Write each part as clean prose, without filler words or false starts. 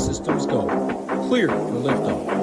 systems go. Clear for liftoff.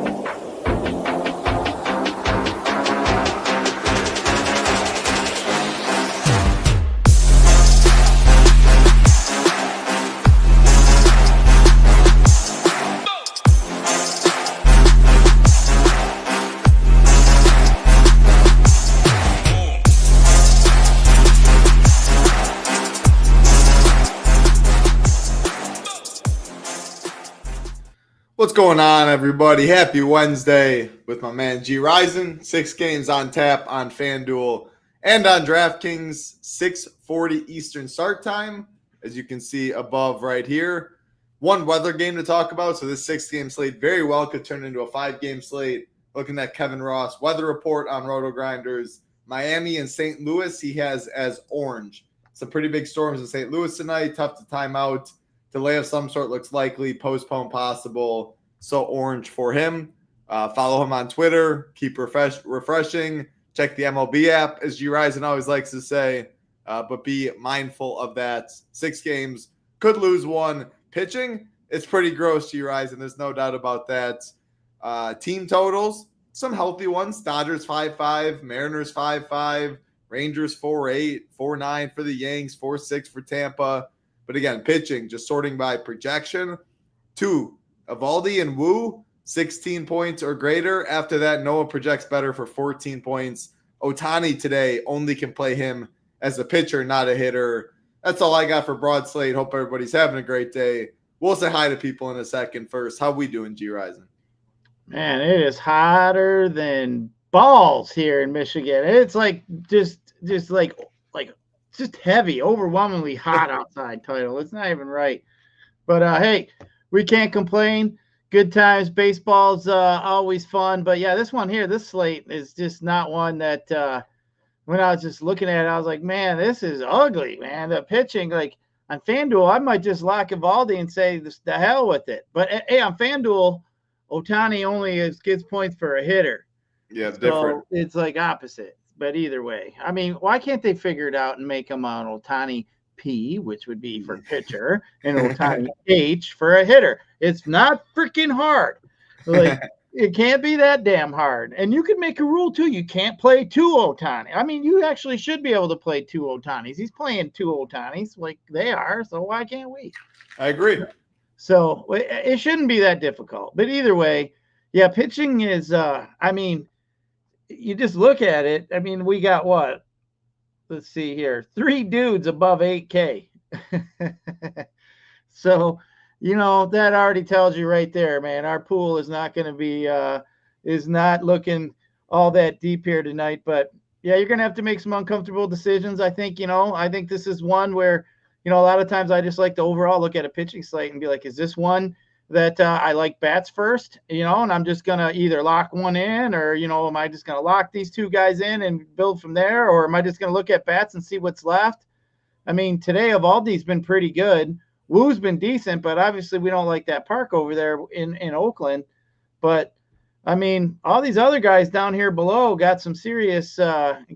What's going on, everybody? Happy Wednesday with my man Gyiraszin. 6 games on tap on FanDuel and on DraftKings. 6:40 Eastern start time, as you can see above right here. One weather game to talk about, so this 6-game slate very well could turn into a 5-game slate. Looking at Kevin Ross weather report on Roto Grinders. Miami and St. Louis he has as orange. Some pretty big storms in St. Louis tonight. Tough to time out. Delay of some sort looks likely. Postpone possible. So orange for him. Follow him on Twitter. Keep refreshing. Check the MLB app, as Gyiraszin always likes to say. But be mindful of that. 6 games. Could lose one. Pitching, it's pretty gross, Gyiraszin. There's no doubt about that. Team totals, some healthy ones. Dodgers 5-5. Mariners 5-5. Rangers 4-8. 4-9 for the Yanks. 4-6 for Tampa. But again, pitching, just sorting by projection. 2, Eovaldi and Wu, 16 points or greater. After that, Noah projects better for 14 points. Ohtani today only can play him as a pitcher, not a hitter. That's all I got for broad slate. Hope everybody's having a great day. We'll say hi to people in a second. First, how we doing, Gyiraszin? Man, it is hotter than balls here in Michigan. It's like just heavy, overwhelmingly hot outside, title. It's not even right. But, hey, we can't complain. Good times. Baseball's always fun. But, yeah, this one here, this slate is just not one that when I was just looking at it, I was like, man, this is ugly, man. The pitching, like on FanDuel, I might just lock Eovaldi and say the hell with it. But, hey, on FanDuel, Ohtani only gets points for a hitter. Yeah, it's so different. It's like opposite. But either way, I mean, why can't they figure it out and make him an Ohtani P, which would be for pitcher, and Ohtani H for a hitter? It's not freaking hard. Like, it can't be that damn hard. And you can make a rule, too. You can't play 2 Ohtani. I mean, you actually should be able to play 2 Ohtanis. He's playing 2 Ohtanis like they are, so why can't we? I agree. So it shouldn't be that difficult. But either way, yeah, pitching is, I mean, you just look at it. I mean, we got what? Let's see here. 3 dudes above 8K. So, you know, that already tells you right there, man. Our pool is not going to be, is not looking all that deep here tonight. But, yeah, you're going to have to make some uncomfortable decisions. I think, I think this is one where, a lot of times I just like to overall look at a pitching slate and be like, is this one that I like bats first, and I'm just going to either lock one in or, am I just going to lock these 2 guys in and build from there? Or am I just going to look at bats and see what's left? I mean, today Eovaldi's been pretty good. Wu's been decent, but obviously we don't like that park over there in Oakland. But, I mean, all these other guys down here below got some serious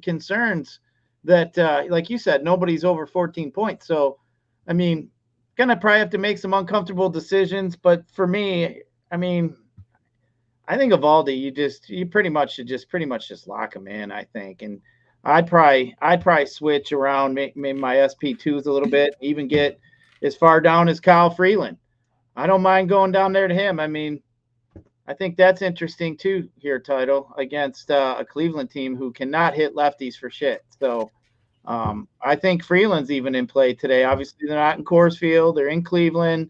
concerns that, like you said, nobody's over 14 points. So, I mean, gonna probably have to make some uncomfortable decisions, but for me, I mean, I think Eovaldi, you pretty much should just lock him in, I think. And I'd probably switch around maybe my SP2s a little bit, even get as far down as Kyle Freeland. I don't mind going down there to him. I mean, I think that's interesting too here, title against a Cleveland team who cannot hit lefties for shit. So I think Freeland's even in play today. Obviously, they're not in Coors Field. They're in Cleveland.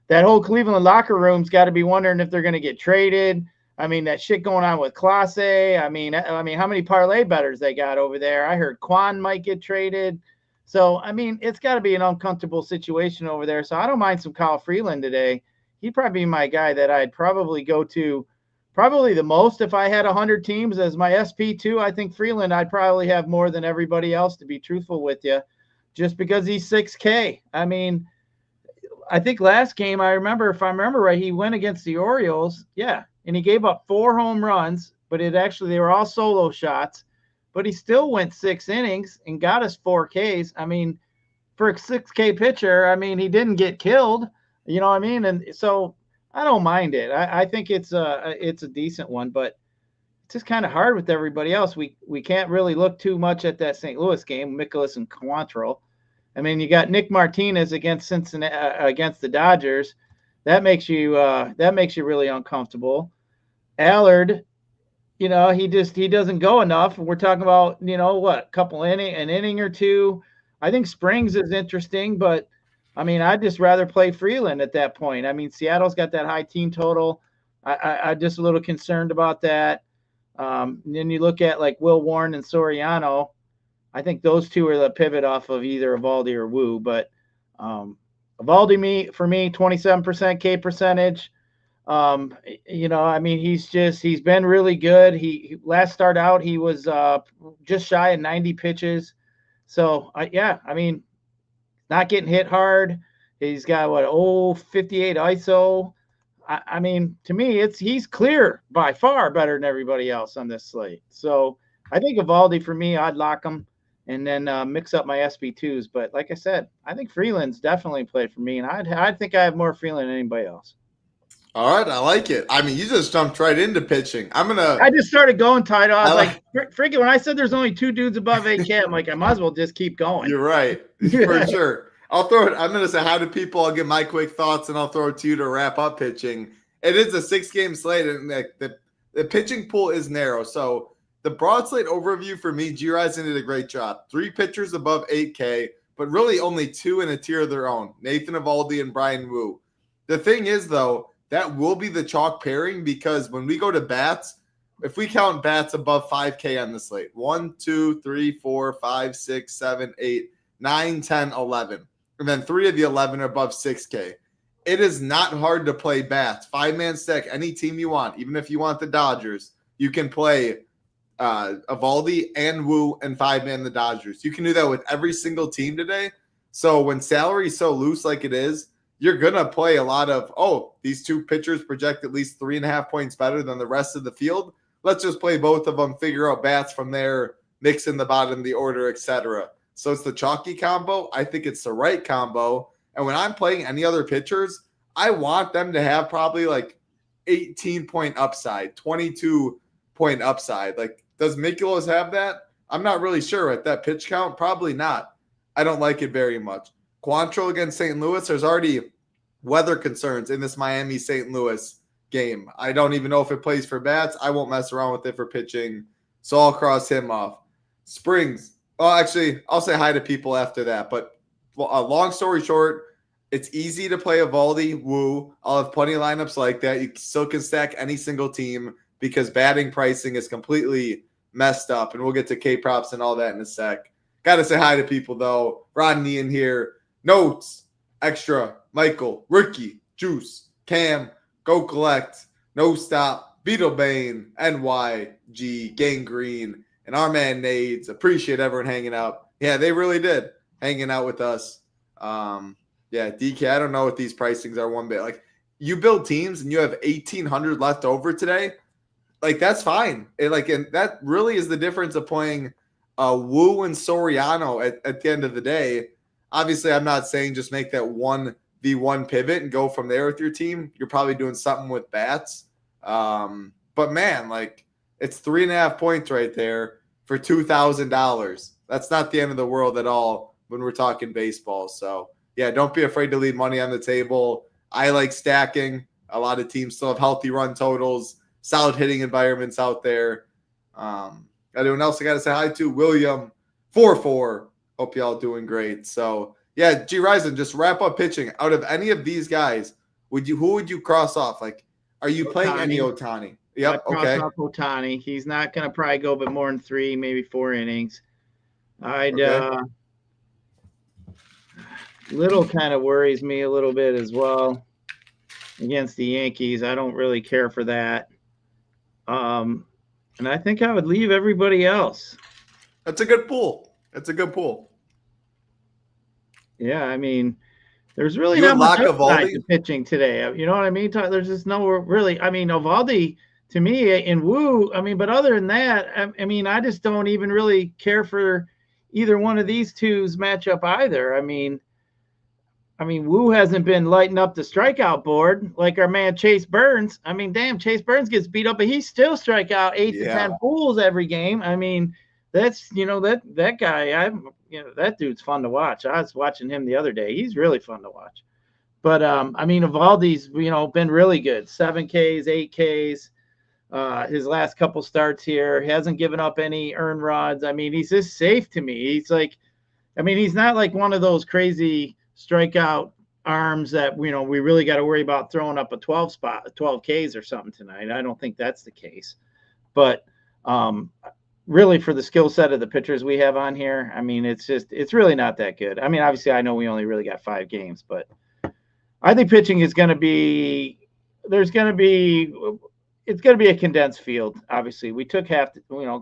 That whole Cleveland locker room's got to be wondering if they're going to get traded. I mean, that shit going on with Clase. I mean, how many parlay bettors they got over there? I heard Quan might get traded. So, I mean, it's got to be an uncomfortable situation over there. So I don't mind some Kyle Freeland today. He'd probably be my guy that I'd probably go to probably the most. If I had 100 teams as my SP2, I think Freeland I'd probably have more than everybody else, to be truthful with you, just because he's 6K. I mean, I think last game, if I remember right, he went against the Orioles. Yeah, and he gave up 4 home runs, but they were all solo shots. But he still went 6 innings and got us 4 Ks. I mean, for a 6K pitcher, I mean, he didn't get killed. You know what I mean? And so I don't mind it. I think it's a decent one, but it's just kind of hard with everybody else. We can't really look too much at that St. Louis game, Mikolas and Quantrill. I mean, you got Nick Martinez against Cincinnati against the Dodgers. That makes you really uncomfortable. Allard, he doesn't go enough. We're talking about, an inning or two. I think Springs is interesting, but I mean, I'd just rather play Freeland at that point. I mean, Seattle's got that high team total. I'm just a little concerned about that. And then you look at like Will Warren and Soriano. I think those two are the pivot off of either Evaldi or Wu. But Evaldi, for me, 27% K percentage. I mean, he's been really good. He last start out, he was just shy of 90 pitches. So, I mean, not getting hit hard. He's got 58 ISO. I mean, to me, he's clear by far better than everybody else on this slate. So I think Evaldi, for me, I'd lock him and then mix up my SB2s. But like I said, I think Freeland's definitely played for me, and I think I have more Freeland than anybody else. All right, I like it. I mean, you just jumped right into pitching. I just started going tight off. Like freaking when I said there's only 2 dudes above 8K, I'm like, I might as well just keep going. You're right, for sure. I'm going to say hi to people. I'll give my quick thoughts, and I'll throw it to you to wrap up pitching. It is a 6-game slate, and the pitching pool is narrow. So the broad slate overview for me, Gyiraszin did a great job. 3 pitchers above 8K, but really only 2 in a tier of their own, Nathan Evaldi and Brian Wu. The thing is, though, that will be the chalk pairing because when we go to bats, if we count bats above 5K on the slate, 1, 2, 3, 4, 5, 6, 7, 8, 9, 10, 11. And then 3 of the 11 are above 6K. It is not hard to play bats. 5-man stack any team you want. Even if you want the Dodgers, you can play Evaldi and Wu and 5-man the Dodgers. You can do that with every single team today. So when salary is so loose like it is, you're going to play a lot of, these 2 pitchers project at least 3.5 points better than the rest of the field. Let's just play both of them, figure out bats from there, mix in the bottom of the order, etc. So it's the chalky combo. I think it's the right combo. And when I'm playing any other pitchers, I want them to have probably like 18-point upside, 22-point upside. Like, does Mikolas have that? I'm not really sure at that pitch count. Probably not. I don't like it very much. Quantrill against St. Louis, there's already weather concerns in this Miami-St. Louis game. I don't even know if it plays for bats. I won't mess around with it for pitching, so I'll cross him off. Springs. Oh, actually, I'll say hi to people after that. But long story short, it's easy to play Evaldi, Wu. I'll have plenty of lineups like that. You still can stack any single team because batting pricing is completely messed up. And we'll get to K-props and all that in a sec. Got to say hi to people, though. Rodney in here. Notes, Extra, Michael, Ricky, Juice, Cam, Go Collect, No Stop, Beetlebane, NYG, Gangrene, and our man Nades. Appreciate everyone hanging out. Yeah, they really did hanging out with us. DK, I don't know what these pricings are one bit. Like, you build teams and you have 1,800 left over today, like, that's fine. And that really is the difference of playing Wu and Soriano at the end of the day. Obviously, I'm not saying just make that 1v1 pivot and go from there with your team. You're probably doing something with bats. But, man, like, it's 3.5 points right there for $2,000. That's not the end of the world at all when we're talking baseball. So, yeah, don't be afraid to leave money on the table. I like stacking. A lot of teams still have healthy run totals, solid hitting environments out there. Anyone else I got to say hi to? William, 4-4. Hope y'all doing great. So, yeah, Gyiraszin, just wrap up pitching. Out of any of these guys, who would you cross off? Like, are you playing any Ohtani? Yep, okay. Cross off Ohtani. He's not going to probably go but more than 3, maybe 4 innings. Little kind of worries me a little bit as well against the Yankees. I don't really care for that. And I think I would leave everybody else. That's a good pool. Yeah, I mean, there's really not much upside to pitching today. You know what I mean? There's just no really. I mean, Evaldi to me and Wu. I mean, but other than that, I mean, I just don't even really care for either one of these two's matchup either. I mean, I mean, Wu hasn't been lighting up the strikeout board like our man Chase Burns. I mean, damn, Chase Burns gets beat up, but he still strike out 8 to 10 fools every game. I mean, that's that guy. That dude's fun to watch. I was watching him the other day. He's really fun to watch. But I mean, Evaldi's been really good. 7 Ks, 8 Ks. His last couple starts here, he hasn't given up any earned runs. I mean, he's just safe to me. He's like, I mean, he's not like one of those crazy strikeout arms that we really got to worry about throwing up a 12 Ks or something tonight. I don't think that's the case. But really, for the skill set of the pitchers we have on here, I mean, it's really not that good. I mean, obviously, I know we only really got 5 games, but I think pitching is going to be it's going to be a condensed field. Obviously, we took half,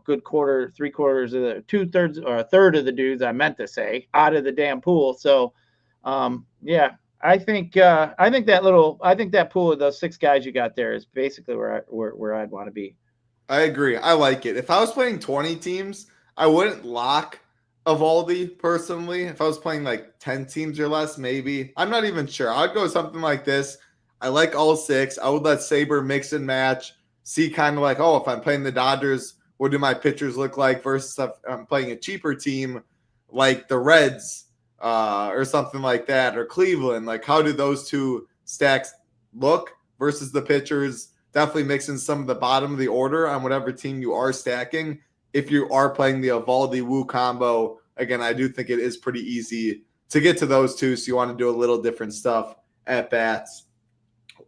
good quarter, 3/4 of the 2/3 or a third of the dudes, I meant to say, out of the damn pool. So, yeah, I think that pool of those 6 guys you got there is basically where I'd want to be. I agree. I like it. If I was playing 20 teams, I wouldn't lock Evaldi personally. If I was playing like 10 teams or less, maybe. I'm not even sure. I'd go something like this. I like all 6. I would let Saber mix and match, see kind of like, if I'm playing the Dodgers, what do my pitchers look like versus if I'm playing a cheaper team like the Reds or something like that, or Cleveland. Like, how do those 2 stacks look versus the pitchers? Definitely mixing some of the bottom of the order on whatever team you are stacking. If you are playing the Evaldi-Wu combo, again, I do think it is pretty easy to get to those 2, so you want to do a little different stuff at bats.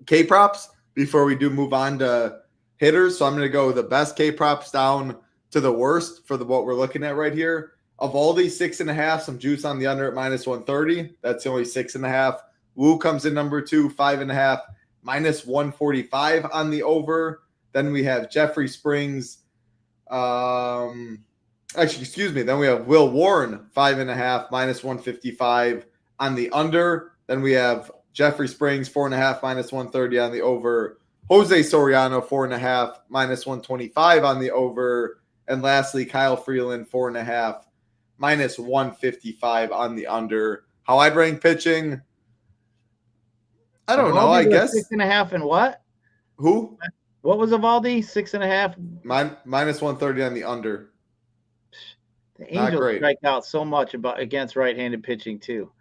K-props, before we do move on to hitters, so I'm going to go the best K-props down to the worst for what we're looking at right here. Evaldi, 6.5, some juice on the under at -130. That's only 6.5. Wu comes in number 2, 5.5. -145 on the over. Then we have Jeffrey Springs. Then we have Will Warren, 5.5, -155 on the under. Then we have Jeffrey Springs, 4.5, -130 on the over. Jose Soriano, 4.5, -125 on the over. And lastly, Kyle Freeland, 4.5, -155 on the under. How I'd rank pitching, I don't know. I guess 6.5 and what? Who? What was Evaldi? 6.5. -130 on the under. The Angels strike out so much against right-handed pitching too.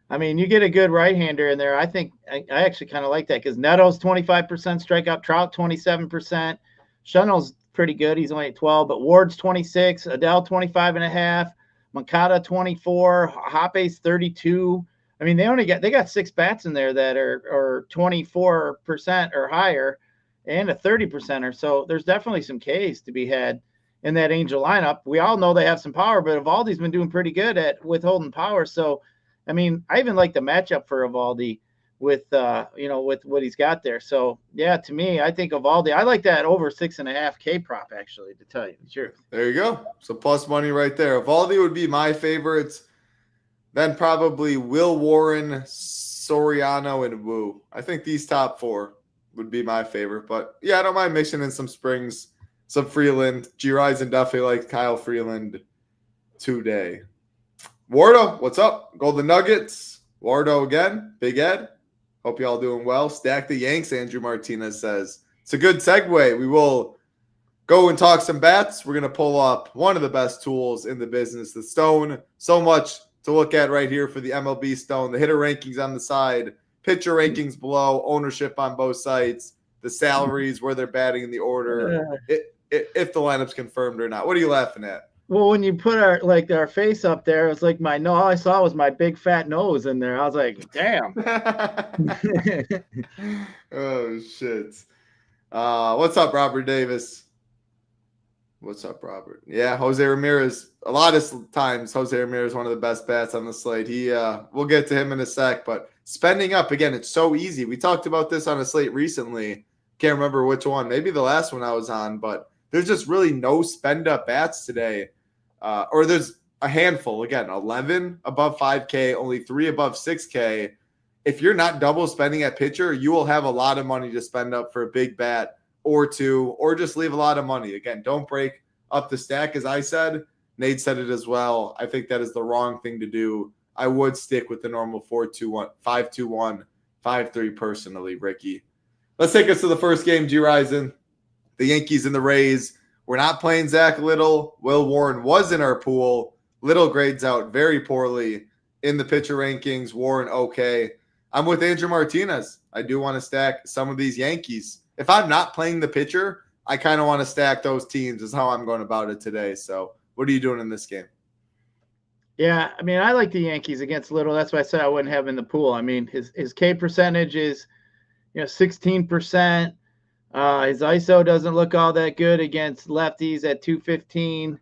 I mean, you get a good right-hander in there. I think I actually kind of like that because Neto's 25% strikeout, Trout 27%, Shunnell's pretty good. He's only at 12, but Ward's 26, Adele 25.5, Moncada 24, Hoppy's 32. I mean, they got 6 bats in there that are 24% or higher, and a 30%er. So there's definitely some Ks to be had in that Angel lineup. We all know they have some power, but Evaldi's been doing pretty good at withholding power. So, I mean, I even like the matchup for Evaldi with what he's got there. So, yeah, to me, I think Evaldi, I like that over 6.5 K prop, actually, to tell you the truth. There you go. So plus money right there. Evaldi would be my favorites. Then probably Will Warren, Soriano, and Wu. I think these top 4 would be my favorite. But, yeah, I don't mind mixing in some Springs, some Freeland. Gyiraszin definitely like Kyle Freeland today. Wardo, what's up? Golden Nuggets. Wardo again. Big Ed. Hope you all doing well. Stack the Yanks, Andrew Martinez says. It's a good segue. We will go and talk some bats. We're going to pull up one of the best tools in the business, the Stone. So much to look at right here for the MLB Stone. The hitter rankings on the side, pitcher rankings below, ownership on both sides, the salaries, where they're batting in the order, if the lineup's confirmed or not. What are you laughing at? Well, when you put our face up there, it was like all I saw was my big fat nose in there. I was like, damn. Oh, shit. What's up, Robert Davis? What's up, Robert? Yeah, Jose Ramirez. A lot of times, Jose Ramirez is one of the best bats on the slate. We'll get to him in a sec, but spending up, again, it's so easy. We talked about this on a slate recently. Can't remember which one. Maybe the last one I was on, but there's just really no spend-up bats today. Or there's a handful. Again, 11 above 5K, only 3 above 6K. If you're not double spending at pitcher, you will have a lot of money to spend up for a big bat or 2, or just leave a lot of money. Again, don't break up the stack, as I said. Nate said it as well. I think that is the wrong thing to do I would stick with the normal 4-2-1, 5-2-1, 5-3 personally, Ricky. Let's take us to the first game, Gyiraszin. The Yankees and the Rays. We're not playing Zach Little. Will Warren was in our pool. Little grades out very poorly in the pitcher rankings. Warren, okay. I'm with Andrew Martinez. I do want to stack some of these Yankees. If I'm not playing the pitcher, I kind of want to stack those teams is how I'm going about it today. So what are you doing in this game? Yeah, I mean, I like the Yankees against Little. That's why I said I wouldn't have him in the pool. I mean, his K percentage is, 16%. His ISO doesn't look all that good against lefties at 215.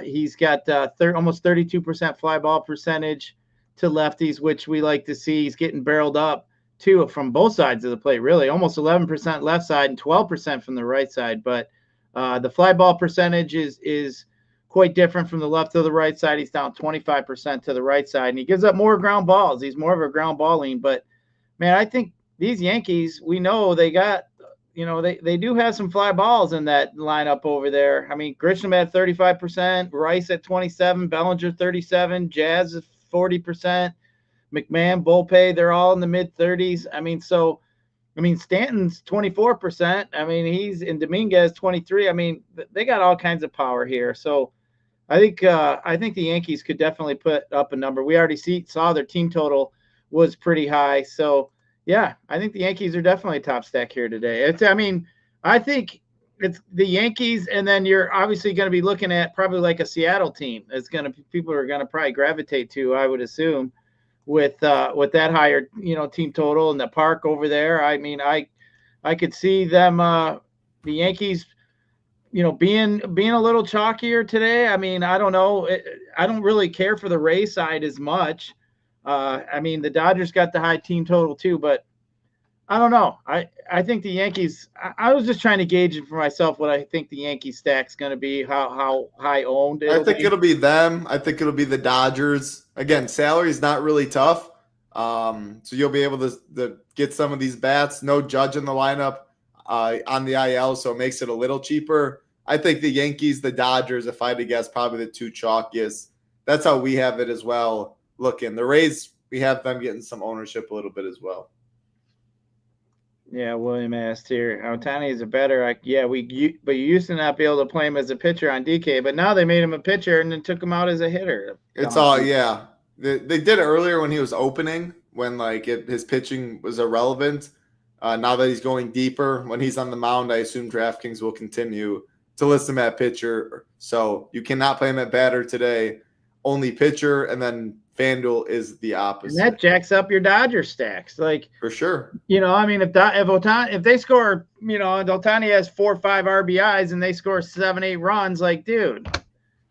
He's got almost 32% fly ball percentage to lefties, which we like to see. He's getting barreled up too from both sides of the plate, really. Almost 11% left side and 12% from the right side. But the fly ball percentage is quite different from the left to the right side. He's down 25% to the right side, and he gives up more ground balls. He's more of a ground ball lean. But, man, I think these Yankees, we know they got – they do have some fly balls in that lineup over there. I mean, Grisham at 35%, Rice at 27%, Bellinger 37%, Jazz at 40%, McMahon, Volpe, they're all in the mid-30s. Stanton's 24%. I mean, he's in Dominguez 23%. I mean, they got all kinds of power here. So I think the Yankees could definitely put up a number. We already saw their team total was pretty high. So yeah, I think the Yankees are definitely top stack here today. I think it's the Yankees, and then you're obviously going to be looking at probably like a Seattle team. People are going to probably gravitate to, I would assume, with that higher team total in the park over there. I mean, I could see them the Yankees being a little chalkier today. I mean, I don't know. I don't really care for the Rays side as much. The Dodgers got the high team total too, but I don't know. I think the Yankees, I was just trying to gauge it for myself what I think the Yankee stack's going to be, how high owned it'll be them. I think it'll be the Dodgers. Again, salary's not really tough. So you'll be able to get some of these bats. No Judge in the lineup on the IL, so it makes it a little cheaper. I think the Yankees, the Dodgers, if I had to guess, probably the two chalkiest. That's how we have it as well. Looking, the Rays, we have them getting some ownership a little bit as well. Yeah, William asked here. Ohtani is a better. But you used to not be able to play him as a pitcher on DK, but now they made him a pitcher and then took him out as a hitter. It's all, yeah. They did it earlier when he was opening, when his pitching was irrelevant. Now that he's going deeper, when he's on the mound, I assume DraftKings will continue to list him at pitcher. So you cannot play him at batter today. Only pitcher, and then FanDuel is the opposite. And that jacks up your Dodger stacks, for sure. If they score, Ohtani has 4 or 5 RBIs and they score 7, 8 runs, dude,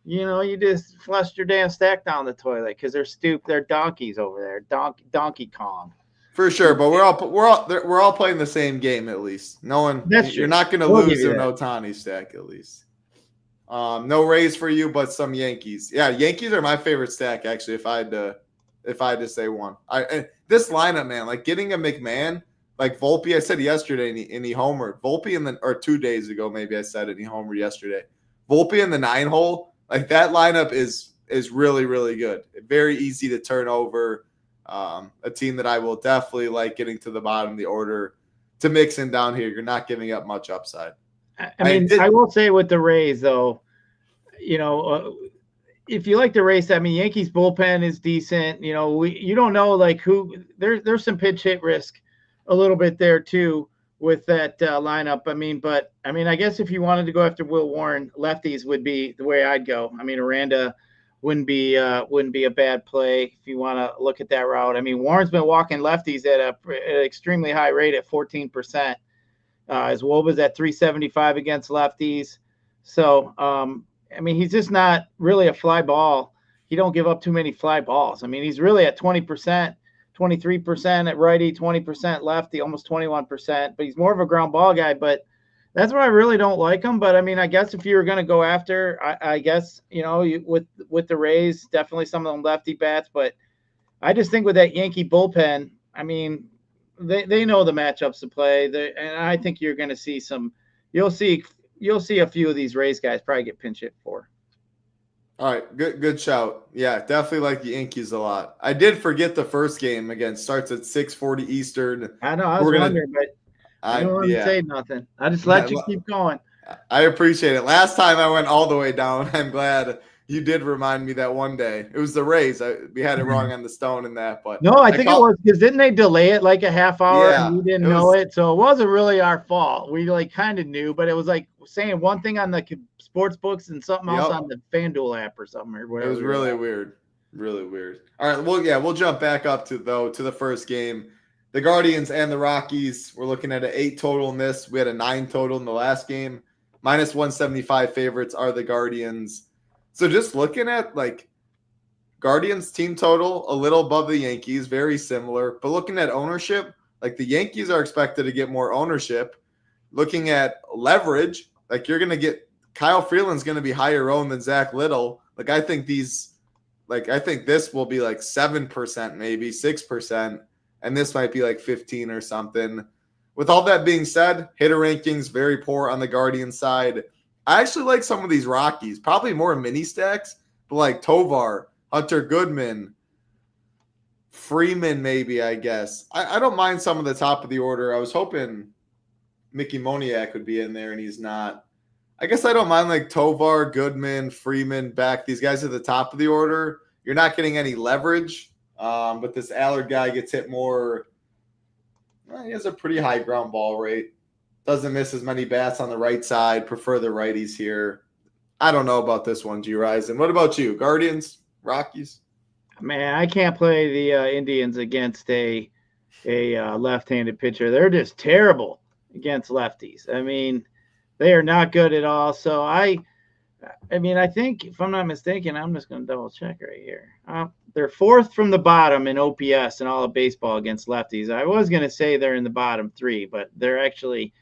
you just flushed your damn stack down the toilet because they're donkeys over there, Donkey Kong. For sure, but we're all playing the same game at least. No one, you're not going to lose an Ohtani stack at least. No Rays for you, but some Yankees. Yeah, Yankees are my favorite stack actually. If I had to say one, this lineup, man, getting a McMahon, Volpe. I said yesterday, and he homered. Volpe or 2 days ago, maybe I said it. And he homered yesterday. Volpe in the 9-hole, that lineup is really, really good. Very easy to turn over. A team that I will definitely like getting to the bottom of the order to mix in down here. You're not giving up much upside. I will say with the Rays, though, if you like the Rays, Yankees bullpen is decent. You don't know who. There's some pitch hit risk a little bit there too with that lineup. I guess if you wanted to go after Will Warren, lefties would be the way I'd go. Aranda wouldn't be a bad play if you want to look at that route. Warren's been walking lefties at an extremely high rate at 14%. His WOBA's at 375 against lefties. So, he's just not really a fly ball. He don't give up too many fly balls. He's really at 20%, 23% at righty, 20% lefty, almost 21%. But he's more of a ground ball guy. But that's why I really don't like him. But, I guess if you were going to go after, I guess, with the Rays, definitely some of them lefty bats. But I just think with that Yankee bullpen, they know the matchups to play, and I think you're going to see some. You'll see a few of these Rays guys probably get pinch hit for. All right, good shout. Yeah, definitely like the Yankees a lot. I did forget the first game again. Starts at 6:40 Eastern. I know. I was We're gonna. wondering, but I didn't want to Yeah. say nothing. I just let you keep going. I appreciate it. Last time I went all the way down. I'm glad you did remind me that one day. It was the Rays. We had it wrong on the stone in that, but No, I think it was because didn't they delay it like a half hour Yeah, and we didn't know it? So it wasn't really our fault. We like kind of knew, but it was like saying one thing on the sports books and something else on the FanDuel app or something or whatever. It was really weird. Really weird. All right. Well, yeah, we'll jump back up to the first game. The Guardians and the Rockies. We're looking at an 8 total in this. We had a 9 total in the last game. Minus 175 favorites are the Guardians. So just looking at like Guardians team total, a little above the Yankees, very similar. But looking at ownership, like the Yankees are expected to get more ownership. Looking at leverage, like you're going to get Kyle Freeland's going to be higher owned than Zach Little. Like I think this will be like 7%, maybe 6%, and this might be like 15 or something. With all that being said, hitter rankings very poor on the Guardian side. I actually like some of these Rockies, probably more mini stacks, but like Tovar, Hunter Goodman, Freeman, maybe, I guess. I don't mind some of the top of the order. I was hoping Mickey Moniak would be in there, and he's not. I guess I don't mind like Tovar, Goodman, Freeman, Beck. These guys at the top of the order. You're not getting any leverage, but this Allard guy gets hit more. Well, he has a pretty high ground ball rate. Doesn't miss as many bats on the right side. Prefer the righties here. I don't know about this one, Gyiraszin. What about you? Guardians, Rockies? Man, I can't play the Indians against a left-handed pitcher. They're just terrible against lefties. I mean, they are not good at all. So I think if I'm not mistaken, I'm just going to double check right here. They're 4th from the bottom in OPS in all of baseball against lefties. I was going to say they're in the bottom 3, but they're actually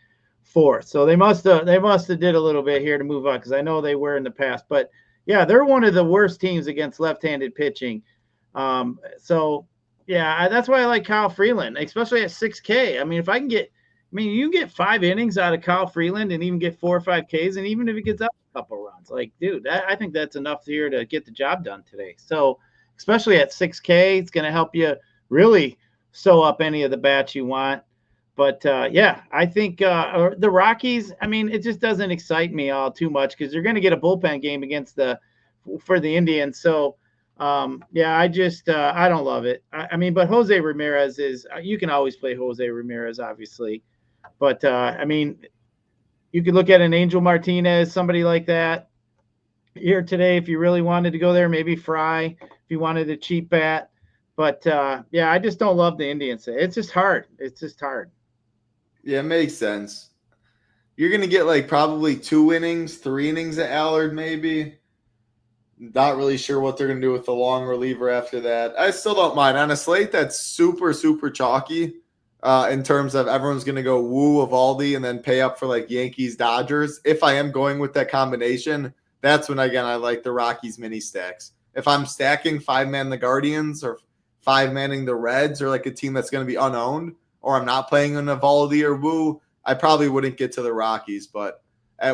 4th. So they must have did a little bit here to move up because I know they were in the past. But yeah, they're one of the worst teams against left-handed pitching. So yeah, that's why I like Kyle Freeland, especially at 6K. I mean, you get 5 innings out of Kyle Freeland and even get 4 or 5 Ks, and even if he gets up a couple runs, like, dude, I think that's enough here to get the job done today. So, especially at 6K, it's going to help you really sew up any of the bats you want. But, yeah, I think the Rockies, I mean, it just doesn't excite me all too much because you're going to get a bullpen game for the Indians. So, yeah, I just I don't love it. I mean, but Jose Ramirez you can always play Jose Ramirez, obviously. But, I mean, you could look at an Angel Martinez, somebody like that here today if you really wanted to go there, maybe Fry if you wanted a cheap bat. But, yeah, I just don't love the Indians. It's just hard. Yeah, it makes sense. You're going to get like probably 2 innings, 3 innings at Allard maybe. Not really sure what they're going to do with the long reliever after that. I still don't mind. On a slate that's super, super chalky, in terms of everyone's going to go woo Eovaldi and then pay up for like Yankees, Dodgers. If I am going with that combination, that's when, again, I like the Rockies mini stacks. If I'm stacking 5-man the Guardians or 5-manning the Reds or like a team that's going to be unowned, or I'm not playing an Eovaldi or woo, I probably wouldn't get to the Rockies. But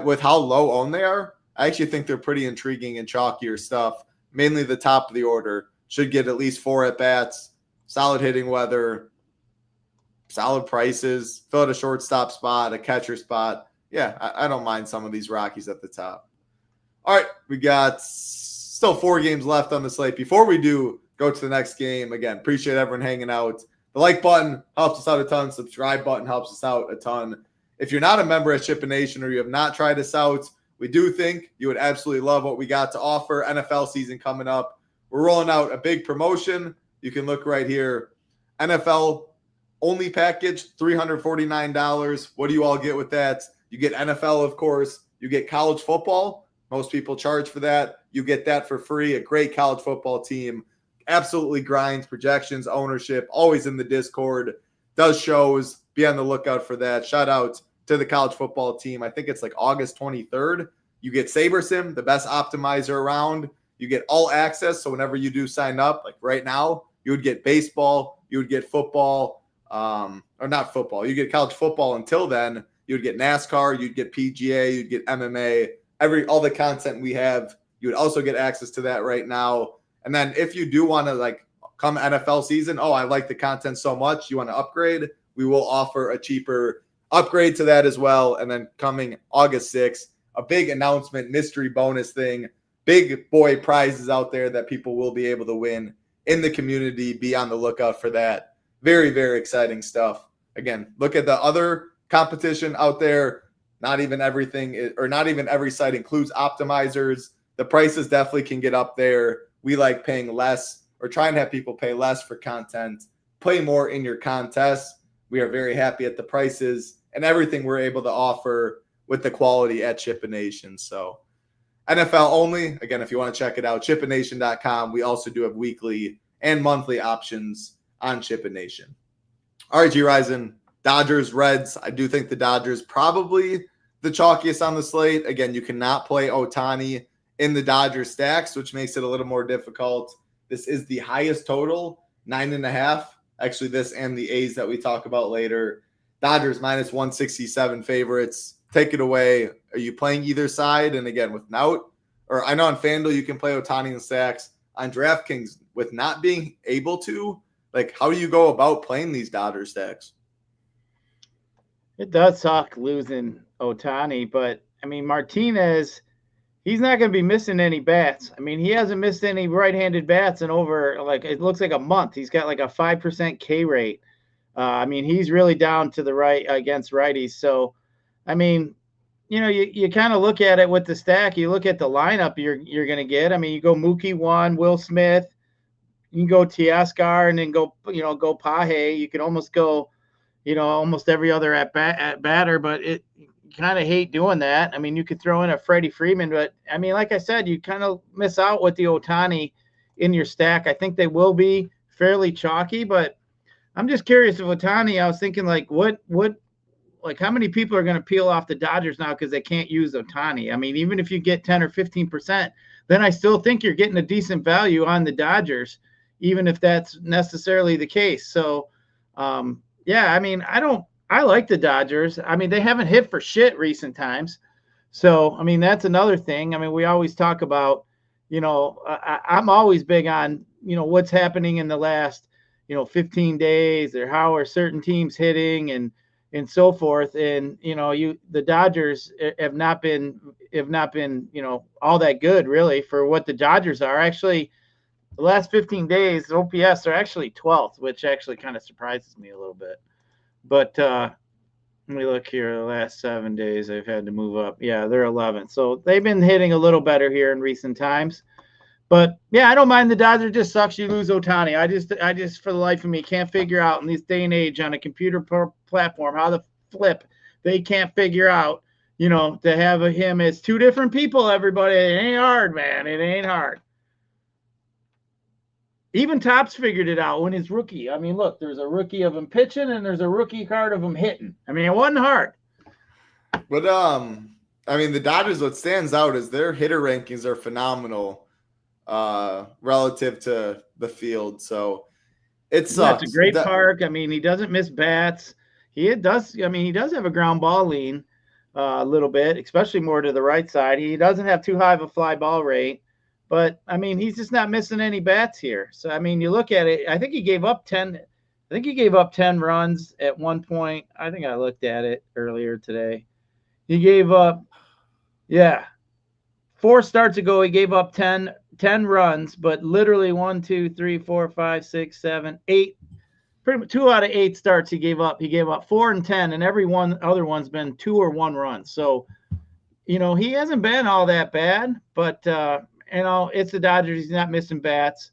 with how low owned they are, I actually think they're pretty intriguing and chalkier stuff. Mainly the top of the order. Should get at least 4 at-bats, solid hitting weather, solid prices, fill out a shortstop spot, a catcher spot. Yeah, I don't mind some of these Rockies at the top. All right, we got still 4 games left on the slate. Before we do go to the next game, again, appreciate everyone hanging out. The like button helps us out a ton. Subscribe button helps us out a ton. If you're not a member at SHIPIT Nation or you have not tried us out, we do think you would absolutely love what we got to offer. NFL season coming up. We're rolling out a big promotion. You can look right here. NFL only package, $349. What do you all get with that? You get NFL, of course. You get college football. Most people charge for that. You get that for free. A great college football team. Absolutely grinds, projections, ownership. Always in the Discord. Does shows. Be on the lookout for that. Shout out to the college football team. I think it's like August 23rd. You get SaberSim, the best optimizer around. You get all access. So whenever you do sign up, like right now, you would get baseball. You would get football. Or not football. You get college football until then. You would get NASCAR. You'd get PGA. You'd get MMA. All the content we have, You would also get access to that right now. And then if you do want to like come NFL season, oh, I like the content so much, you want to upgrade, we will offer a cheaper upgrade to that as well. And then coming August 6th, a big announcement, mystery bonus thing, big boy prizes out there that people will be able to win in the community. Be on the lookout for that. Very, very exciting stuff. Again, look at the other competition out there. Not even every site includes optimizers. The prices definitely can get up there. We like paying less or trying to have people pay less for content, play more in your contests. We are very happy at the prices and everything we're able to offer with the quality at SHIPIT Nation. So NFL only. Again, if you want to check it out, SHIPITNation.com. We also do have weekly and monthly options on SHIPIT Nation. All right, Gyiraszin, Dodgers, Reds. I do think the Dodgers probably the chalkiest on the slate. Again, you cannot play Ohtani in the Dodgers stacks, which makes it a little more difficult. This is the highest total, 9.5. Actually, this and the A's that we talk about later. Dodgers minus 167 favorites. Take it away. Are you playing either side? And again, with Nout, or I know on FanDuel you can play Ohtani in stacks. On DraftKings, with not being able to, like, how do you go about playing these Dodger stacks? It does suck losing Ohtani, but I mean, Martinez, he's not going to be missing any bats. I mean, he hasn't missed any right-handed bats in over, like, it looks like a month. He's got like a 5% K rate. I mean, he's really down to the right against righties. So, I mean, you know, you kind of look at it with the stack. You look at the lineup you're going to get. I mean, you go Mookie 1, Will Smith. You can go Teoscar and then go Pahe. You can almost go, almost every other at batter, but you kind of hate doing that. I mean, you could throw in a Freddie Freeman, but I mean, like I said, you kind of miss out with the Ohtani in your stack. I think they will be fairly chalky, but I'm just curious if Ohtani, I was thinking like how many people are going to peel off the Dodgers now because they can't use Ohtani? I mean, even if you get 10 or 15%, then I still think you're getting a decent value on the Dodgers, even if that's necessarily the case. So, yeah, I mean, I like the Dodgers. I mean, they haven't hit for shit recent times. So, I mean, that's another thing. I mean, we always talk about, I'm always big on, what's happening in the last, 15 days or how are certain teams hitting and so forth. And, the Dodgers have not been, all that good really for what the Dodgers are. Actually, the last 15 days, OPS are actually 12th, which actually kind of surprises me a little bit. But let me look here. The last 7 days, they've had to move up. Yeah, they're 11th. So they've been hitting a little better here in recent times. But, yeah, I don't mind the Dodgers. It just sucks you lose Ohtani. I just, for the life of me, can't figure out in this day and age on a computer platform how the flip they can't figure out, to have him as two different people, everybody. It ain't hard, man. It ain't hard. Even Topps figured it out when he's rookie. I mean, look, there's a rookie of him pitching and there's a rookie card of him hitting. I mean, it wasn't hard. But, I mean, the Dodgers, what stands out is their hitter rankings are phenomenal relative to the field. So it sucks. It's a great park. I mean, he doesn't miss bats. He does have a ground ball lean a little bit, especially more to the right side. He doesn't have too high of a fly ball rate. But, I mean, he's just not missing any bats here. So, I mean, you look at it, I think he gave up 10 runs at one point. I think I looked at it earlier today. He gave up, 4 starts ago, he gave up 10 runs, but literally 1, 2, 3, 4, 5, 6, 7, 8. Pretty much 2 out of 8 starts he gave up. He gave up 4 and 10, and every other one's been 2 or 1 run. So, he hasn't been all that bad, but it's the Dodgers. He's not missing bats.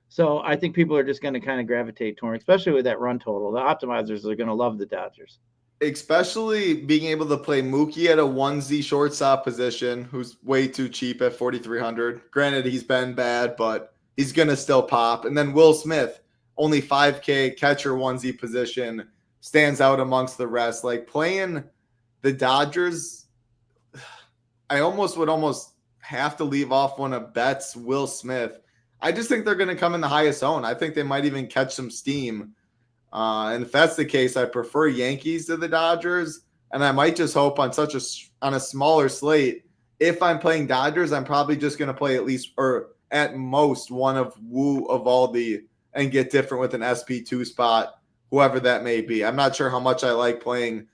So I think people are just going to kind of gravitate toward him, especially with that run total. The optimizers are going to love the Dodgers. Especially being able to play Mookie at a 1Z shortstop position, who's way too cheap at 4,300. Granted, he's been bad, but he's going to still pop. And then Will Smith, only 5K catcher 1Z position, stands out amongst the rest. Like, playing the Dodgers, I would have to leave off one of Betts, Will Smith. I just think they're going to come in the highest zone. I think they might even catch some steam. And if that's the case, I prefer Yankees to the Dodgers. And I might just hope on a smaller slate, If I'm playing Dodgers, I'm probably just going to play at least or at most one of Wu, Evaldi, and get different with an SP2 spot, whoever that may be. I'm not sure how much I like playing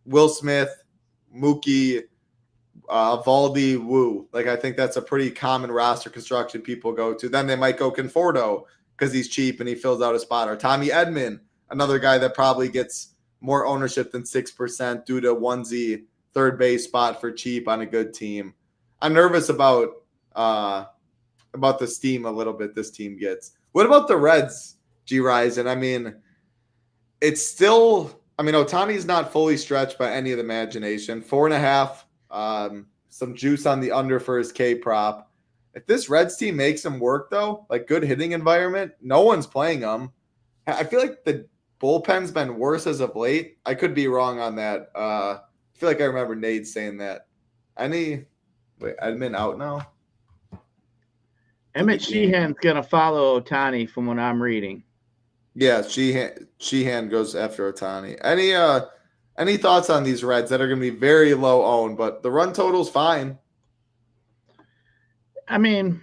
Will Smith, Mookie, Evaldi, Wu. Like, I think that's a pretty common roster construction people go to. Then they might go Conforto because he's cheap and he fills out a spot. Or Tommy Edman, another guy that probably gets more ownership than 6% due to onesie third base spot for cheap on a good team. I'm nervous about the steam a little bit this team gets. What about the Reds, Gyiraszin? I mean, it's still – I mean, Ohtani's not fully stretched by any of the imagination. 4.5, some juice on the under for his K prop. If this Reds team makes him work, though, like good hitting environment, no one's playing him. I feel like the bullpen's been worse as of late. I could be wrong on that. I feel like I remember Nate saying that. Edman out now? Emmett Sheehan's going to follow Ohtani from what I'm reading. Yeah, Sheehan goes after Ohtani. Any thoughts on these Reds that are going to be very low owned, but the run total's fine? I mean,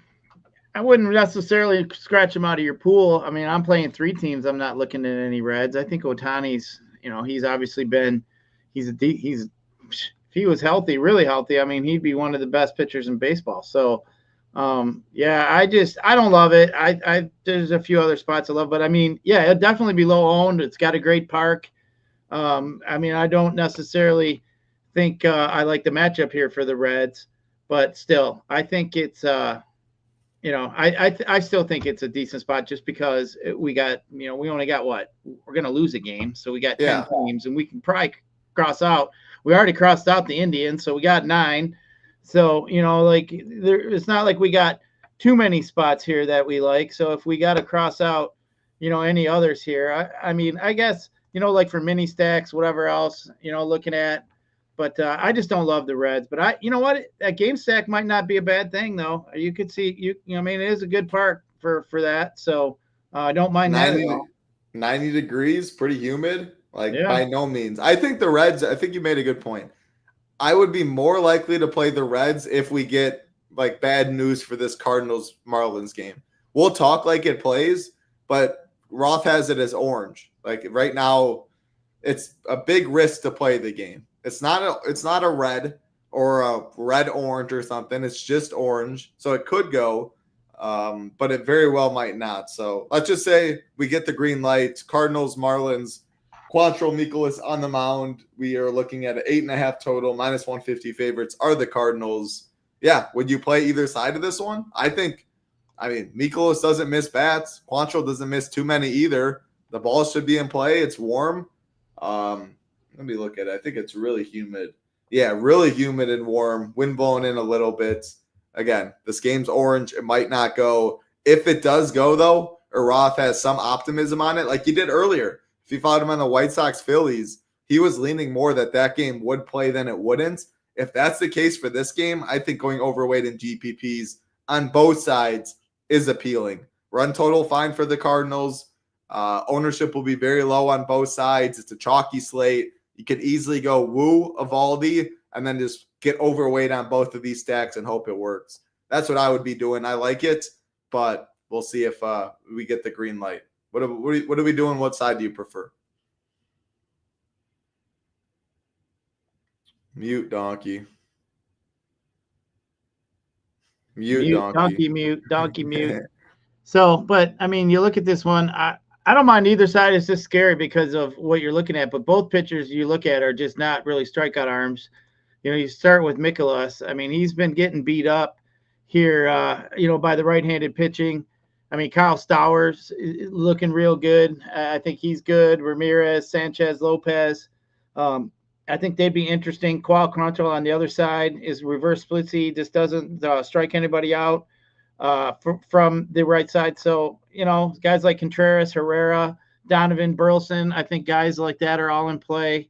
I wouldn't necessarily scratch them out of your pool. I mean, I'm playing 3 teams. I'm not looking at any Reds. I think Ohtani's, he's obviously been – if he was healthy, really healthy, I mean, he'd be one of the best pitchers in baseball. So, yeah, I don't love it. There's a few other spots I love, but I mean, yeah, it'd definitely be low owned. It's got a great park. I mean, I don't necessarily think I like the matchup here for the Reds, but still, I think it's I still think it's a decent spot just because we only got we're going to lose a game. So we got 10 teams and we can probably cross out. We already crossed out the Indians, so we got 9. So, it's not like we got too many spots here that we like. So if we got to cross out, any others here, I mean, I guess, like for mini stacks, whatever else, looking at, but I just don't love the Reds. But that game stack might not be a bad thing though. You could see, I mean, it is a good park for that. So I don't mind 90 degrees, pretty humid. By no means. I think the Reds, I think you made a good point. I would be more likely to play the Reds if we get bad news for this Cardinals Marlins game. We'll talk like it plays, but Roth has it as orange. Right now, it's a big risk to play the game. It's not a red or a red orange or something. It's just orange, so it could go, but it very well might not. So let's just say we get the green light. Cardinals Marlins. Quantrill Mikolas on the mound. We are looking at an 8.5 total, -150 favorites are the Cardinals. Yeah, would you play either side of this one? I mean, Mikolas doesn't miss bats. Quantrill doesn't miss too many either. The ball should be in play. It's warm. Let me look at it. I think it's really humid. Yeah, really humid and warm. Wind blowing in a little bit. Again, this game's orange. It might not go. If it does go, though, or Roth has some optimism on it, like you did earlier. If you followed him on the White Sox Phillies, he was leaning more that game would play than it wouldn't. If that's the case for this game, I think going overweight in GPPs on both sides is appealing. Run total fine for the Cardinals. Ownership will be very low on both sides. It's a chalky slate. You could easily go Wu, Evaldi, and then just get overweight on both of these stacks and hope it works. That's what I would be doing. I like it, but we'll see if we get the green light. What are we doing? What side do you prefer? Mute donkey. Mute donkey mute. So, but I mean, you look at this one. I don't mind either side. It's just scary because of what you're looking at. But both pitchers you look at are just not really strikeout arms. You start with Mikolas. I mean, he's been getting beat up here, by the right-handed pitching. I mean, Kyle Stowers is looking real good. I think he's good. Ramirez, Sanchez, Lopez. I think they'd be interesting. Quantrill on the other side is reverse splitsy. Just doesn't strike anybody out from the right side. So, guys like Contreras, Herrera, Donovan, Burleson, I think guys like that are all in play.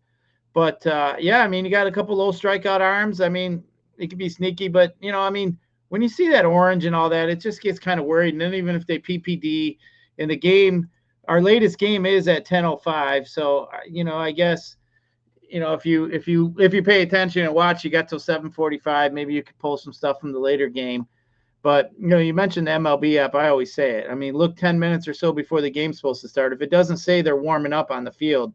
But, I mean, you got a couple low strikeout arms. I mean, it could be sneaky, but, when you see that orange and all that, it just gets kind of worried. And then even if they PPD in the game, our latest game is at 10:05. So, I guess, if you pay attention and watch, you got till 7:45. Maybe you could pull some stuff from the later game. But you mentioned the MLB app. I always say it. I mean, look 10 minutes or so before the game's supposed to start. If it doesn't say they're warming up on the field,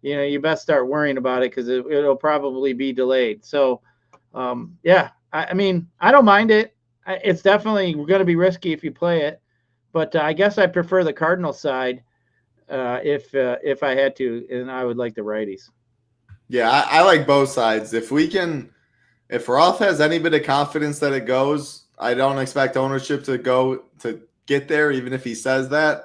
you best start worrying about it because it'll probably be delayed. So, yeah, I mean, I don't mind it. It's definitely going to be risky if you play it, but I guess I prefer the Cardinals side if I had to, and I would like the righties. Yeah, I like both sides. If Roth has any bit of confidence that it goes, I don't expect ownership to get there, even if he says that.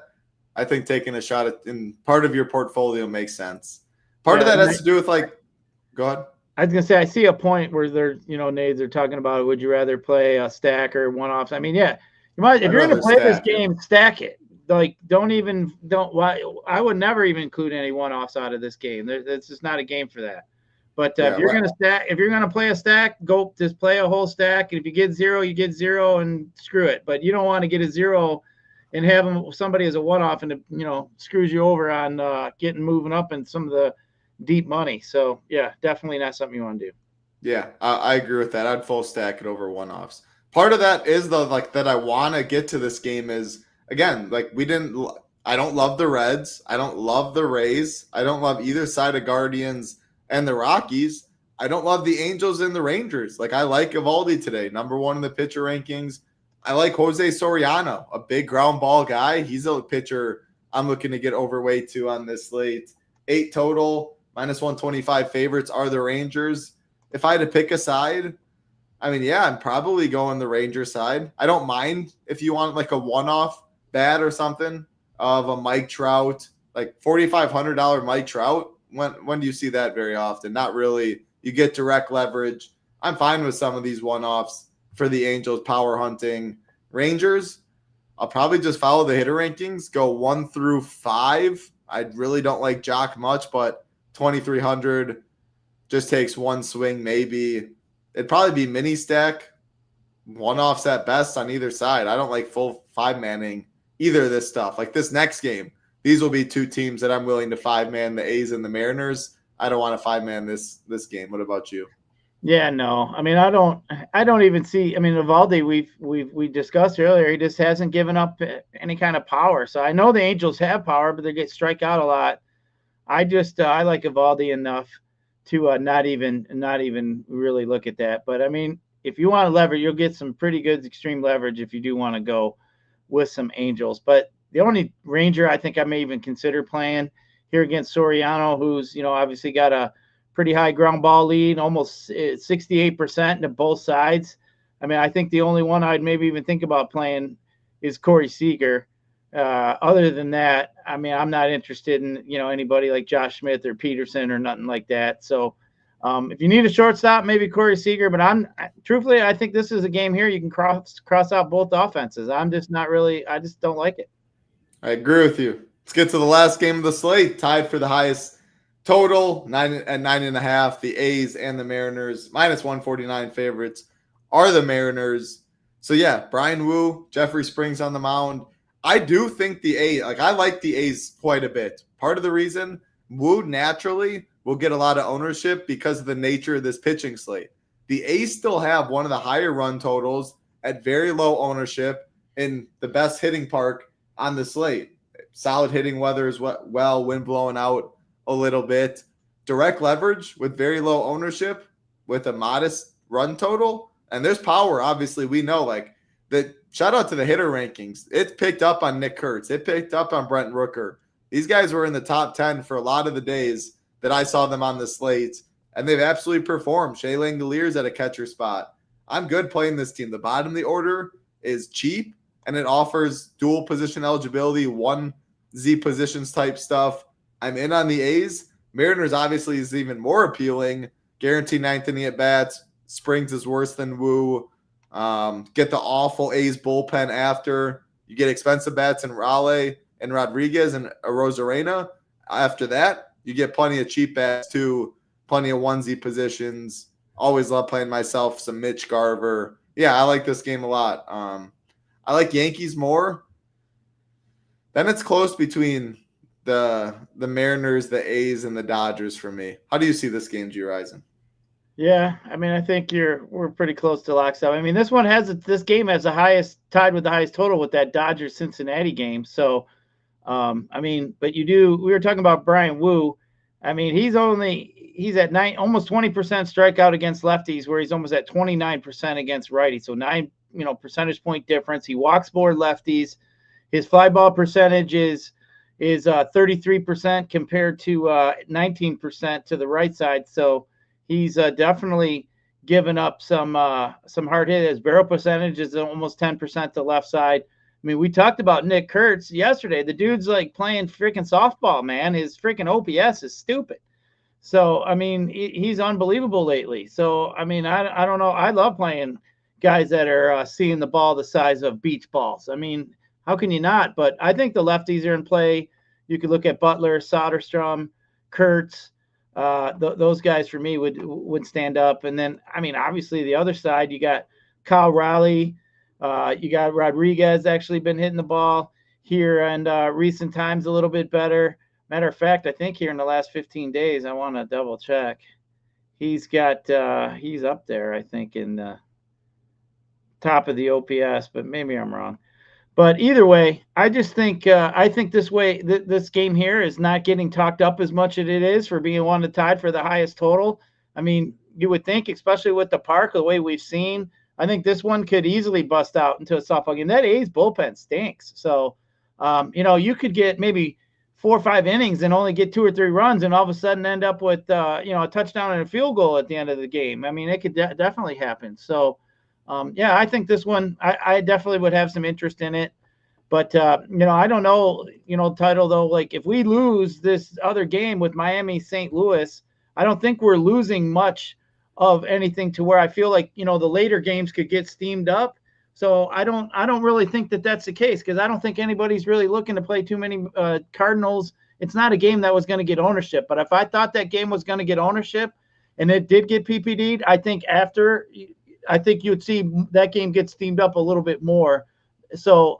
I think taking a shot in part of your portfolio makes sense. Part of that has to do with go ahead. I was gonna say I see a point where Nades are talking about would you rather play a stack or one-offs? I mean, yeah, if you're gonna play this game, stack it. Like, I would never even include any one-offs out of this game. It's just not a game for that. But if you're gonna play a stack, go just play a whole stack. And if you get zero, you get zero, and screw it. But you don't want to get a zero and have somebody as a one-off, and it screws you over on moving up in some of the deep money. So yeah, definitely not something you want to do. Yeah, I agree with that. I'd full stack it over one-offs. Part of that is that I want to get to this game is, again, I don't love the Reds. I don't love the Rays. I don't love either side of Guardians and the Rockies. I don't love the Angels and the Rangers. I like Eovaldi today, number 1 in the pitcher rankings. I like Jose Soriano, a big ground ball guy. He's a pitcher I'm looking to get overweight to on this slate. 8 total, -125 favorites are the Rangers. If I had to pick a side, I mean, yeah, I'm probably going the Ranger side. I don't mind if you want a one-off bat or something of a Mike Trout, $4,500 Mike Trout. When do you see that very often? Not really. You get direct leverage. I'm fine with some of these one-offs for the Angels power hunting. Rangers, I'll probably just follow the hitter rankings, go 1 through 5. I really don't like Jock much, but 2,300 just takes one swing maybe. It'd probably be mini stack, one-offs at best on either side. I don't like full 5-manning either of this stuff. This next game, these will be 2 teams that I'm willing to 5-man, the A's and the Mariners. I don't want to 5-man this game. What about you? Yeah, no. I mean, I don't even see. I mean, Eovaldi, we discussed earlier, he just hasn't given up any kind of power. So I know the Angels have power, but they get strike out a lot. I like Eovaldi enough to not even really look at that. But I mean, if you want to leverage, you'll get some pretty good extreme leverage if you do want to go with some Angels. But the only Ranger I think I may even consider playing here against Soriano, who's obviously got a pretty high ground ball lead, almost 68% to both sides. I mean, I think the only one I'd maybe even think about playing is Corey Seager. Other than that, I mean, I'm not interested in, anybody like Josh Smith or Peterson or nothing like that. So if you need a shortstop, maybe Corey Seager, but truthfully, I think this is a game here. You can cross out both offenses. I just don't like it. I agree with you. Let's get to the last game of the slate, tied for the highest total, 9.5. The A's and the Mariners, -149 favorites are the Mariners. So yeah, Brian Wu, Jeffrey Springs on the mound. I do think the A's, I like the A's quite a bit. Part of the reason, Wu naturally will get a lot of ownership because of the nature of this pitching slate. The A's still have one of the higher run totals at very low ownership in the best hitting park on the slate. Solid hitting weather as well, wind blowing out a little bit. Direct leverage with very low ownership with a modest run total. And there's power, obviously. We know, that. Shout out to the hitter rankings. It picked up on Nick Kurtz. It picked up on Brent Rooker. These guys were in the top 10 for a lot of the days that I saw them on the slate, and they've absolutely performed. Shea Langolier's at a catcher spot. I'm good playing this team. The bottom of the order is cheap, and it offers dual position eligibility, 1Z positions type stuff. I'm in on the A's. Mariners obviously is even more appealing. Guaranteed ninth inning at bats. Springs is worse than Wu. Get the awful A's bullpen after. You get expensive bats in Raleigh and Rodriguez and Arozarena. After that, you get plenty of cheap bats too, plenty of 1Z positions. Always love playing myself some Mitch Garver. Yeah, I like this game a lot. I like Yankees more. Then it's close between the Mariners, the A's, and the Dodgers for me. How do you see this game, Gyiraszin? Yeah, I mean, I think we're pretty close to lockstep. I mean, this game has the highest, tied with the highest total with that Dodgers Cincinnati game. So, I mean, but we were talking about Brian Wu. I mean, he's at almost 20% strikeout against lefties, where he's almost at 29% against righties. So 9, percentage point difference. He walks more lefties. His fly ball percentage is 33% compared to 19% to the right side. So he's definitely given up some hard hit. His barrel percentage is almost 10% to left side. I mean, we talked about Nick Kurtz yesterday. The dude's like playing freaking softball, man. His freaking OPS is stupid. So, I mean, he's unbelievable lately. So, I mean, I don't know. I love playing guys that are seeing the ball the size of beach balls. I mean, how can you not? But I think the lefties are in play. You could look at Butler, Soderstrom, Kurtz. Those guys for me would stand up. And then, I mean, obviously the other side, you got Kyle Raleigh. You got Rodriguez actually been hitting the ball here and recent times a little bit better. Matter of fact, I think here in the last 15 days, I want to double check. He's up there, I think, in the top of the OPS, but maybe I'm wrong. But either way, I just think this game here is not getting talked up as much as it is for being one of tied for the highest total. I mean, you would think, especially with the park, the way we've seen, I think this one could easily bust out into a softball game. That A's bullpen stinks. So, you could get maybe 4 or 5 innings and only get 2 or 3 runs and all of a sudden end up with, a touchdown and a field goal at the end of the game. I mean, it could definitely happen. So, I think this one, I definitely would have some interest in it. But, I don't know, title though, like if we lose this other game with Miami St. Louis, I don't think we're losing much of anything to where I feel like, the later games could get steamed up. So I don't really think that that's the case, because I don't think anybody's really looking to play too many Cardinals. It's not a game that was going to get ownership. But if I thought that game was going to get ownership and it did get PPD'd, I think you'd see that game get steamed up a little bit more. So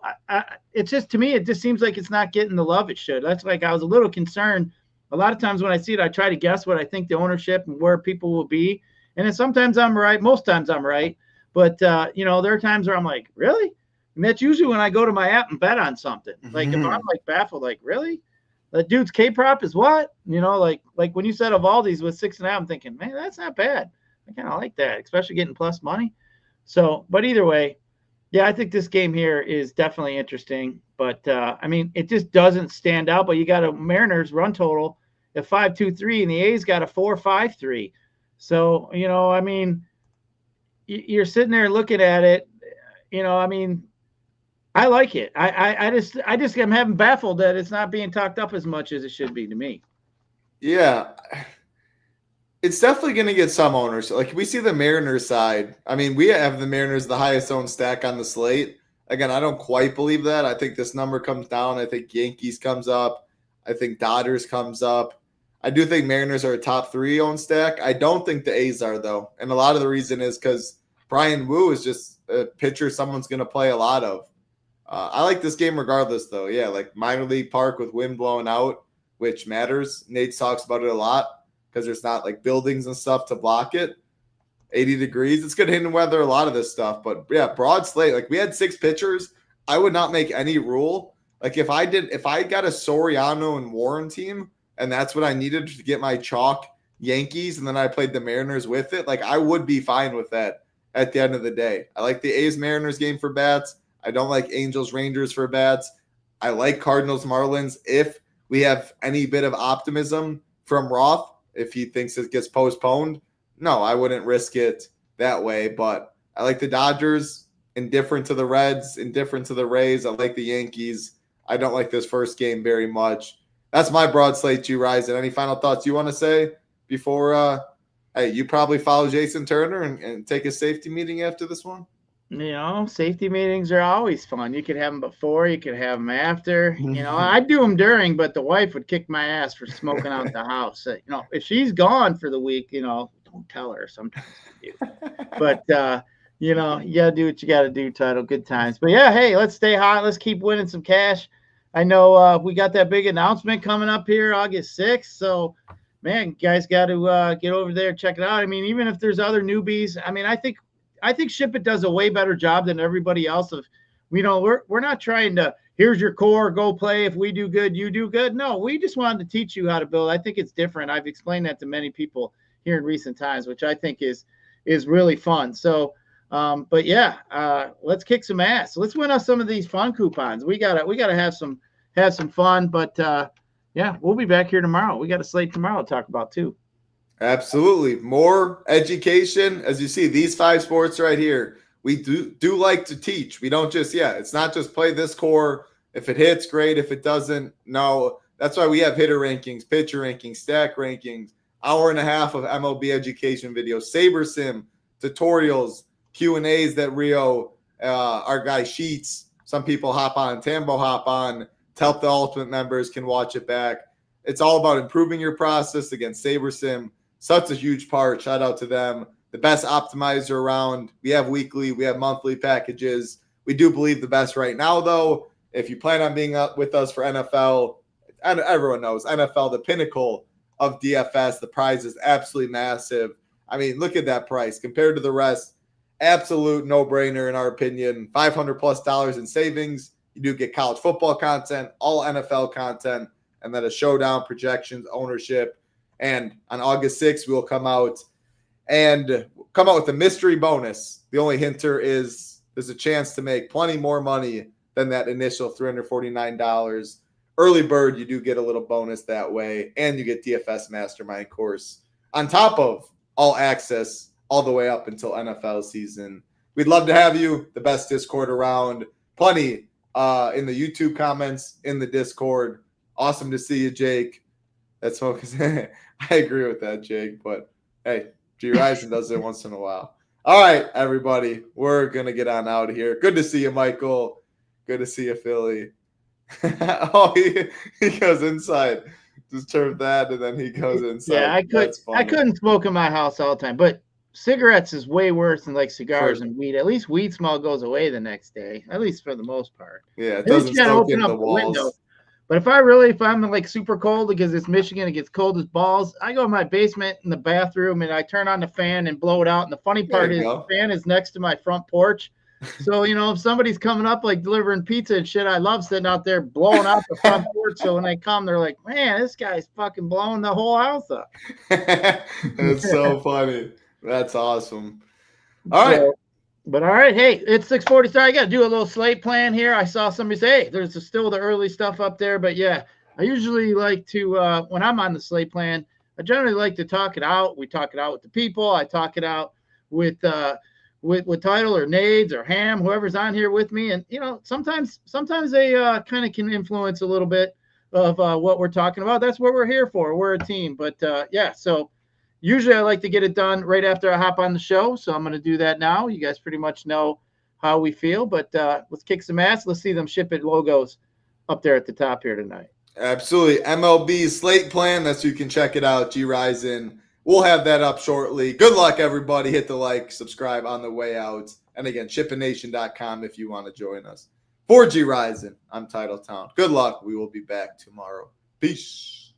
it's just, to me, it just seems like it's not getting the love it should. That's like, I was a little concerned. A lot of times when I see it, I try to guess what I think the ownership and where people will be. And then sometimes I'm right. Most times I'm right. But, there are times where I'm like, really? And that's usually when I go to my app and bet on something. Like if I'm like baffled, like, really? That dude's K-prop is what? Like when you said Evaldi's with 6.5, I'm thinking, man, that's not bad. I kind of like that, especially getting plus money. So, but either way, yeah, I think this game here is definitely interesting. But, I mean, it just doesn't stand out. But you got a Mariners run total at 5.23, and the A's got a 4.53. So, I mean, you're sitting there looking at it, I mean, I like it. I just am having baffled that it's not being talked up as much as it should be to me. Yeah. It's definitely going to get some owners. Like we see the Mariners side. I mean, we have the Mariners the highest owned stack on the slate. Again, I don't quite believe that. I think this number comes down. I think Yankees comes up. I think Dodgers comes up. I do think Mariners are a top 3 owned stack. I don't think the A's are, though. And a lot of the reason is because Brian Wu is just a pitcher someone's going to play a lot of. I like this game regardless, though. Yeah, like minor league park with wind blowing out, which matters. Nate talks about it a lot because there's not like buildings and stuff to block it. 80 degrees. It's going to hinder weather, a lot of this stuff. But, yeah, broad slate. Like we had 6 pitchers. I would not make any rule. Like if I got a Soriano and Warren team, and that's what I needed to get my chalk Yankees, and then I played the Mariners with it, like I would be fine with that at the end of the day. I like the A's Mariners game for bats. I don't like Angels Rangers for bats. I like Cardinals Marlins if we have any bit of optimism from Roth, if he thinks it gets postponed. No, I wouldn't risk it that way. But I like the Dodgers, indifferent to the Reds, indifferent to the Rays. I like the Yankees. I don't like this first game very much. That's my broad slate, Gyiraszin. Any final thoughts you want to say before you probably follow Jason Turner and take a safety meeting after this one? Safety meetings are always fun. You could have them before, you could have them after. I'd do them during, but the wife would kick my ass for smoking out the house. If she's gone for the week, don't tell her. Sometimes I do. But, you got to do what you got to do, Title. Good times. But, yeah, hey, let's stay hot. Let's keep winning some cash. I know we got that big announcement coming up here August 6th. So, man, guys got to get over there, check it out. I mean, even if there's other newbies, I mean, I think SHIPIT does a way better job than everybody else. Of, we're not trying to, here's your core, go play. If we do good, you do good. No, we just wanted to teach you how to build. I think it's different. I've explained that to many people here in recent times, which I think is really fun. So, but yeah, let's kick some ass. Let's win us some of these fun coupons. We gotta have some fun. But yeah, we'll be back here tomorrow. We got a slate tomorrow to talk about too. Absolutely. More education. As you see, these 5 sports right here, we do like to teach. We don't just, it's not just play this core. If it hits, great. If it doesn't, no. That's why we have hitter rankings, pitcher rankings, stack rankings, hour and a half of MLB education videos, Saber Sim, tutorials, Q&As that Rio, our guy Sheets, some people hop on, Tambo hop on, to help the Ultimate members can watch it back. It's all about improving your process. Again, Saber Sim, such a huge part. Shout out to them. The best optimizer around. We have weekly, we have monthly packages. We do believe the best right now, though. If you plan on being up with us for NFL, and everyone knows NFL, the pinnacle of DFS, the prize is absolutely massive. I mean, look at that price compared to the rest. Absolute no-brainer in our opinion. $500+ in savings. You do get college football content, all NFL content, and then a showdown, projections, ownership. And on August 6th, we will come out with a mystery bonus. The only hinter is there's a chance to make plenty more money than that initial $349. Early bird, you do get a little bonus that way, and you get DFS Mastermind course on top of all access all the way up until NFL season. We'd love to have you. The best Discord around. Plenty in the YouTube comments, in the Discord. Awesome to see you, Jake. That's focus. I agree with that, Jake. But hey, Gyiraszin does it once in a while. All right, everybody, we're gonna get on out of here. Good to see you, Michael. Good to see you, Philly. Oh, he goes inside. Just turn that, and then he goes inside. Yeah, I couldn't smoke in my house all the time, but cigarettes is way worse than like cigars and weed. At least weed smell goes away the next day, at least for the most part. Yeah, it doesn't soak in the walls. Window. But if I'm like super cold because it's Michigan, it gets cold as balls. I go in my basement in the bathroom and I turn on the fan and blow it out. And the funny part is the fan is next to my front porch. So, if somebody's coming up like delivering pizza and shit, I love sitting out there blowing out the front porch. So when they come, they're like, man, this guy's fucking blowing the whole house up. That's so funny. That's awesome. All right. But all right, hey, it's 6:40. Sorry, I got to do a little slate plan here. I saw somebody say, hey, there's still the early stuff up there. But yeah, I usually like to, when I'm on the slate plan, I generally like to talk it out. We talk it out with the people. I talk it out with Title or Nades or Ham, whoever's on here with me. And, sometimes they kind of can influence a little bit of what we're talking about. That's what we're here for. We're a team. But yeah, so usually I like to get it done right after I hop on the show. So I'm going to do that now. You guys pretty much know how we feel. But let's kick some ass. Let's see them SHIPIT logos up there at the top here tonight. Absolutely. MLB slate plan. That's you can check it out. Gyiraszin. We'll have that up shortly. Good luck, everybody. Hit the like, subscribe on the way out. And again, ShipItNation.com if you want to join us. For Gyiraszin, I'm Titletown. Good luck. We will be back tomorrow. Peace.